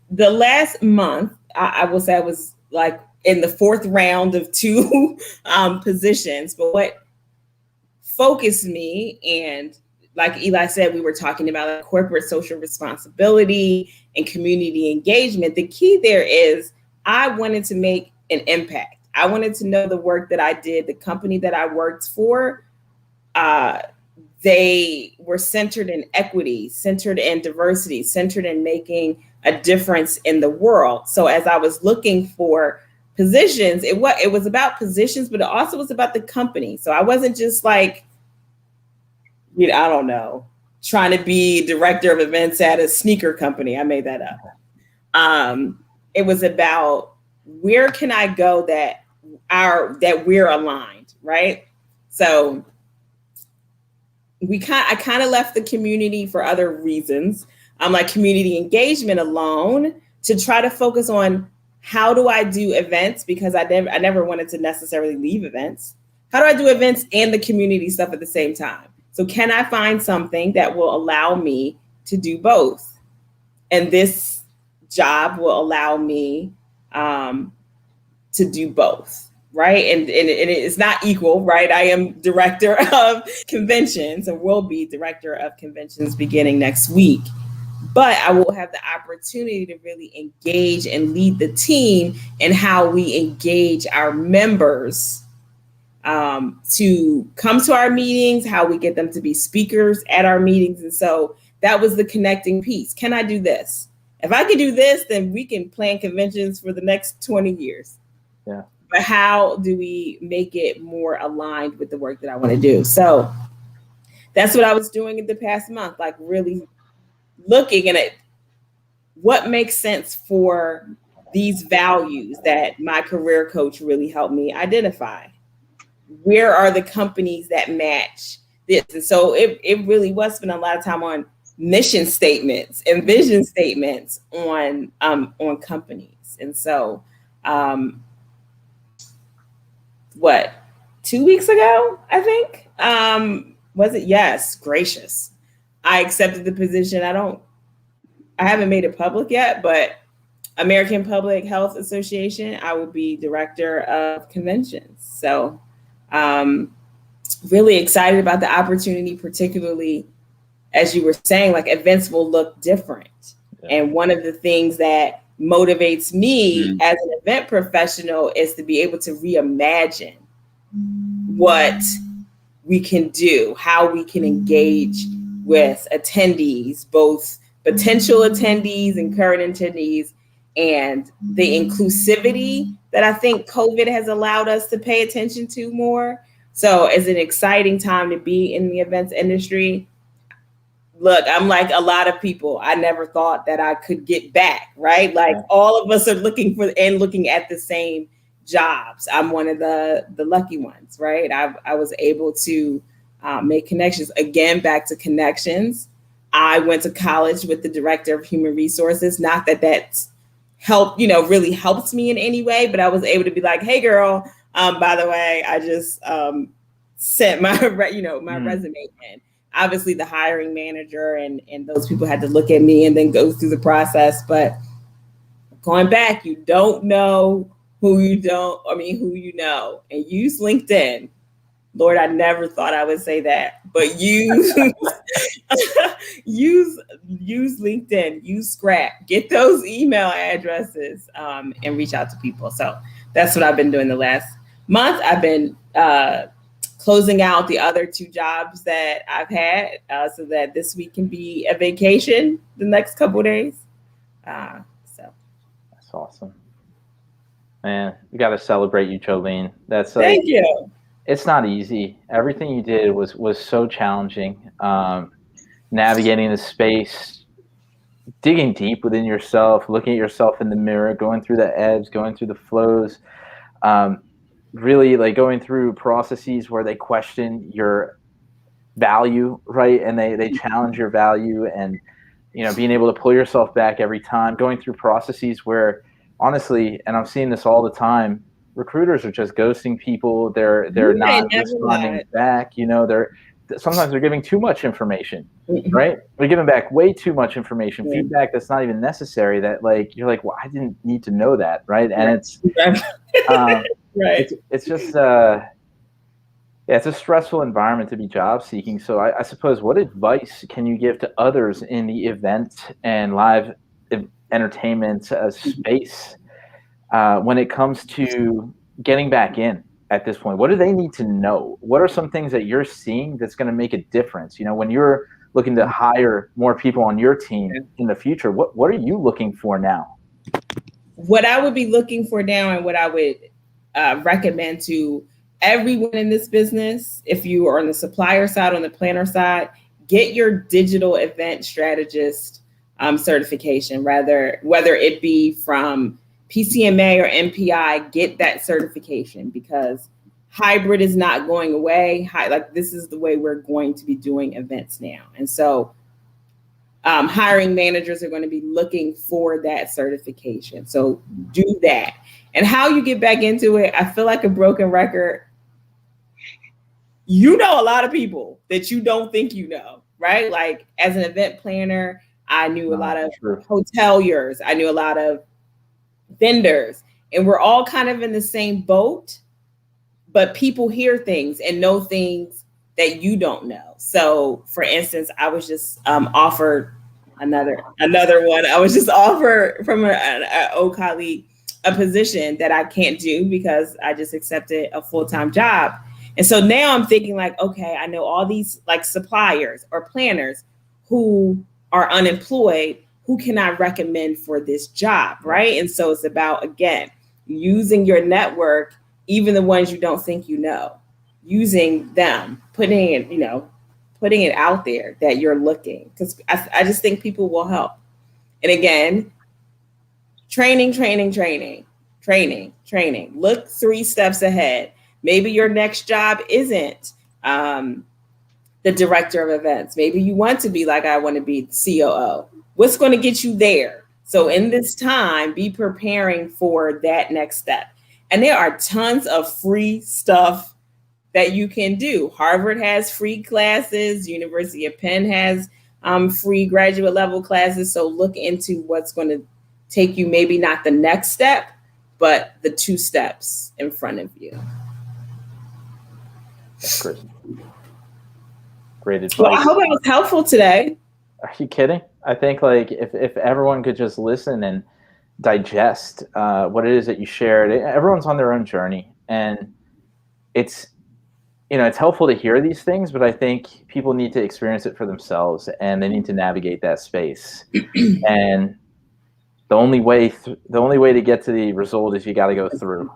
Speaker 3: The last month, I will say I was like in the fourth round of 2 positions. But what focused me. And like Eli said, we were talking about like corporate social responsibility and community engagement. The key there is I wanted to make an impact. I wanted to know the work that I did, the company that I worked for, they were centered in equity, centered in diversity, centered in making a difference in the world. So as I was looking for positions, it was about positions, but it also was about the company. So I wasn't just like, I don't know, trying to be director of events at a sneaker company. I made that up. It was about where can I go that we're aligned, right? So I kind of left the community for other reasons. Like community engagement alone to try to focus on how do I do events, because I never wanted to necessarily leave events. How do I do events and the community stuff at the same time? So can I find something that will allow me to do both? And this job will allow me to do both. Right. And it's not equal, right? I am director of conventions and will be director of conventions beginning next week. But I will have the opportunity to really engage and lead the team in how we engage our members to come to our meetings, how we get them to be speakers at our meetings. And so that was the connecting piece. Can I do this? If I can do this, then we can plan conventions for the next 20 years.
Speaker 2: Yeah.
Speaker 3: But how do we make it more aligned with the work that I want to do? So that's what I was doing in the past month, like really looking at it. What makes sense for these values that my career coach really helped me identify? Where are the companies that match this? And so it really was spending a lot of time on mission statements and vision statements on companies. And so, 2 weeks ago, I think, was it? Yes, gracious. I accepted the position. I haven't made it public yet, but American Public Health Association, I will be director of conventions. So really excited about the opportunity, particularly as you were saying, like events will look different. Yeah. And one of the things that motivates me as an event professional is to be able to reimagine what we can do, how we can engage with attendees, both potential attendees and current attendees, and the inclusivity that I think COVID has allowed us to pay attention to more. So it's an exciting time to be in the events industry. Look, I'm like a lot of people. I never thought that I could get back, right? Like all of us are looking at the same jobs. I'm one of the lucky ones, right? I was able to make connections. Again, back to connections. I went to college with the director of human resources. Not that that's helped, really helps me in any way, but I was able to be like, hey girl, by the way, I just sent my, my resume in. Obviously the hiring manager and those people had to look at me and then go through the process. But going back, you don't know who you know, and use LinkedIn. Lord, I never thought I would say that, but use LinkedIn, use Scrap, get those email addresses and reach out to people. So that's what I've been doing the last month. I've been closing out the other 2 jobs that I've had so that this week can be a vacation the next couple of days. So
Speaker 2: that's awesome. Man, we got to celebrate you, Jolene.
Speaker 3: Thank you.
Speaker 2: It's not easy. Everything you did was so challenging. Navigating the space, digging deep within yourself, looking at yourself in the mirror, going through the ebbs, going through the flows, really like going through processes where they question your value, right? And they challenge your value, and being able to pull yourself back every time, going through processes where honestly, and I'm seeing this all the time, recruiters are just ghosting people. They're not responding back. Sometimes they're giving too much information, right? They're giving back way too much information, feedback that's not even necessary. That you're like, well, I didn't need to know that, right? And it's right. It's just Yeah, it's a stressful environment to be job seeking. So I suppose, what advice can you give to others in the event and live entertainment space when it comes to getting back in at this point? What do they need to know? What are some things that you're seeing that's going to make a difference? When you're looking to hire more people on your team in the future, what are you looking for now?
Speaker 3: What I would be looking for now, and what I would recommend to everyone in this business, if you are on the supplier side, on the planner side, get your digital event strategist certification, whether it be from PCMA or MPI, get that certification, because hybrid is not going away. This is the way we're going to be doing events now. And so hiring managers are going to be looking for that certification. So do that. And how you get back into it, I feel like a broken record. You know a lot of people that you don't think you know, right? Like, as an event planner, I knew a lot of hoteliers. I knew a lot of vendors. And we're all kind of in the same boat, but people hear things and know things that you don't know. So, for instance, I was just offered another one. I was just offered from an old colleague a position that I can't do because I just accepted a full-time job. And so now I'm thinking like, okay, I know all these like suppliers or planners who are unemployed. Who can I recommend for this job, right? And so it's about, again, using your network, even the ones you don't think you know, using them, putting it out there that you're looking, because I just think people will help. And again, training. Look 3 steps ahead. Maybe your next job isn't the director of events. Maybe you want to be like, I want to be the COO. What's going to get you there? So in this time, be preparing for that next step. And there are tons of free stuff that you can do. Harvard has free classes. University of Penn has free graduate level classes. So look into what's going to take you, maybe not the next step, but the 2 steps in front of you.
Speaker 2: Great advice.
Speaker 3: Well, I hope it was helpful today.
Speaker 2: Are you kidding? I think like if everyone could just listen and digest what it is that you shared. Everyone's on their own journey, and it's helpful to hear these things, but I think people need to experience it for themselves, and they need to navigate that space. And the only way to get to the result is you got to go through.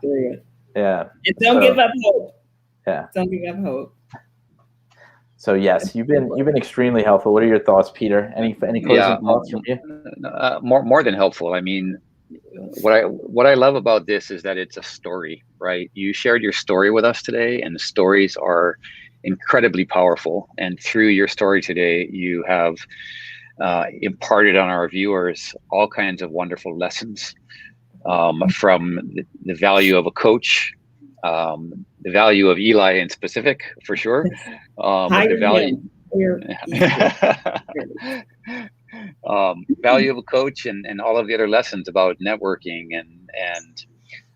Speaker 2: Yeah.
Speaker 3: And don't give up hope.
Speaker 2: Yeah.
Speaker 3: Don't give up hope.
Speaker 2: So yes, you've been extremely helpful. What are your thoughts, Peter? Any closing thoughts from you?
Speaker 1: More than helpful. I mean, what I love about this is that it's a story, right? You shared your story with us today, and the stories are incredibly powerful. And through your story today, you have imparted on our viewers all kinds of wonderful lessons, from the value of a coach, the value of Eli in specific, for sure. The value of a coach, and all of the other lessons about networking and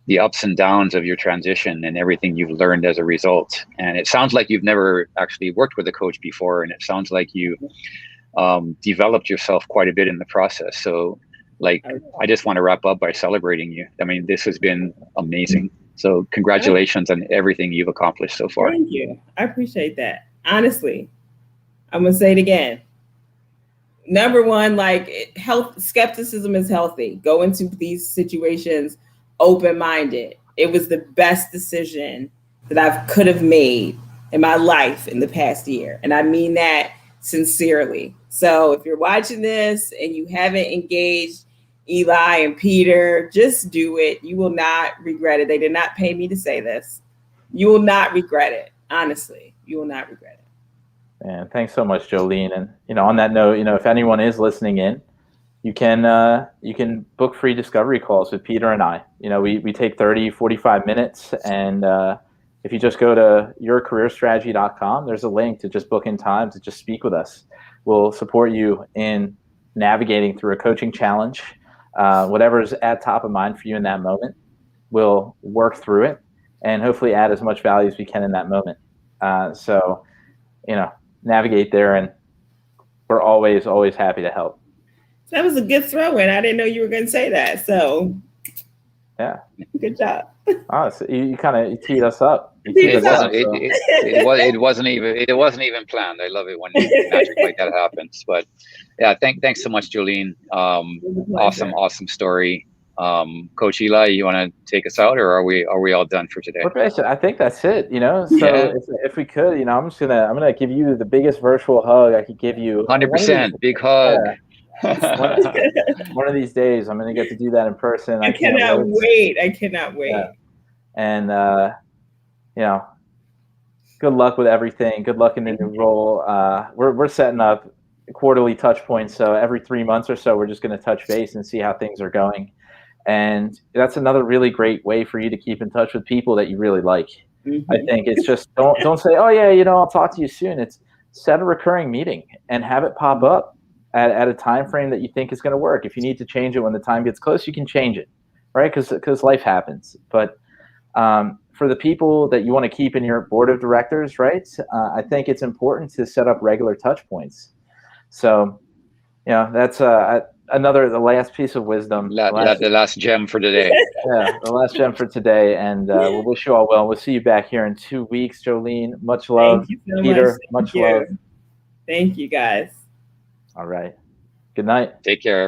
Speaker 1: the ups and downs of your transition and everything you've learned as a result. And it sounds like you've never actually worked with a coach before, and it sounds like you developed yourself quite a bit in the process. So I just want to wrap up by celebrating you. I mean, this has been amazing. So congratulations on everything you've accomplished so far.
Speaker 3: Thank you. I appreciate that. Honestly, I'm going to say it again. Number one, skepticism is healthy. Go into these situations open-minded. It was the best decision that I could have made in my life in the past year. And I mean that sincerely. So if you're watching this and you haven't engaged Eli and Peter, just do it. You will not regret it. They did not pay me to say this. You will not regret it. Honestly, you will not regret it.
Speaker 2: And thanks so much, Jolene. And on that note, if anyone is listening in, you can book free discovery calls with Peter and I. We take 30, 45 minutes, and if you just go to yourcareerstrategy.com, there's a link to just book in time to just speak with us. We'll support you in navigating through a coaching challenge. Whatever's at top of mind for you in that moment, we'll work through it and hopefully add as much value as we can in that moment. So, navigate there, and we're always happy to help.
Speaker 3: That was a good throw in. I didn't know you were going to say that. So,
Speaker 2: yeah,
Speaker 3: good job.
Speaker 2: Oh, so you kind of teed us up.
Speaker 1: It wasn't even planned. I love it when magic like that happens. But yeah, thanks so much, Jolene. Awesome story. Coach Eli, you want to take us out, or are we all done for today?
Speaker 2: I think that's it. So if we could, I'm gonna give you the biggest virtual hug I could give you.
Speaker 1: 100% big hug.
Speaker 2: One of these days, I'm gonna get to do that in person.
Speaker 3: I cannot wait. Yeah.
Speaker 2: And good luck with everything. Good luck in the new role. We're setting up quarterly touch points, so every 3 months or so, we're just going to touch base and see how things are going. And that's another really great way for you to keep in touch with people that you really like. Mm-hmm. I think it's just don't say, oh yeah, I'll talk to you soon. It's set a recurring meeting and have it pop up at a time frame that you think is going to work. If you need to change it when the time gets close, you can change it, right? Because life happens. But for the people that you want to keep in your board of directors, right? I think it's important to set up regular touch points. So, that's the last piece of wisdom.
Speaker 1: The last gem for today.
Speaker 2: Yeah, the last gem for today. And we'll wish you all well. We'll see you back here in 2 weeks. Jolene, much love.
Speaker 3: Thank you so
Speaker 2: Peter, much love.
Speaker 3: Thank you, guys.
Speaker 2: All right. Good night.
Speaker 1: Take care, everybody.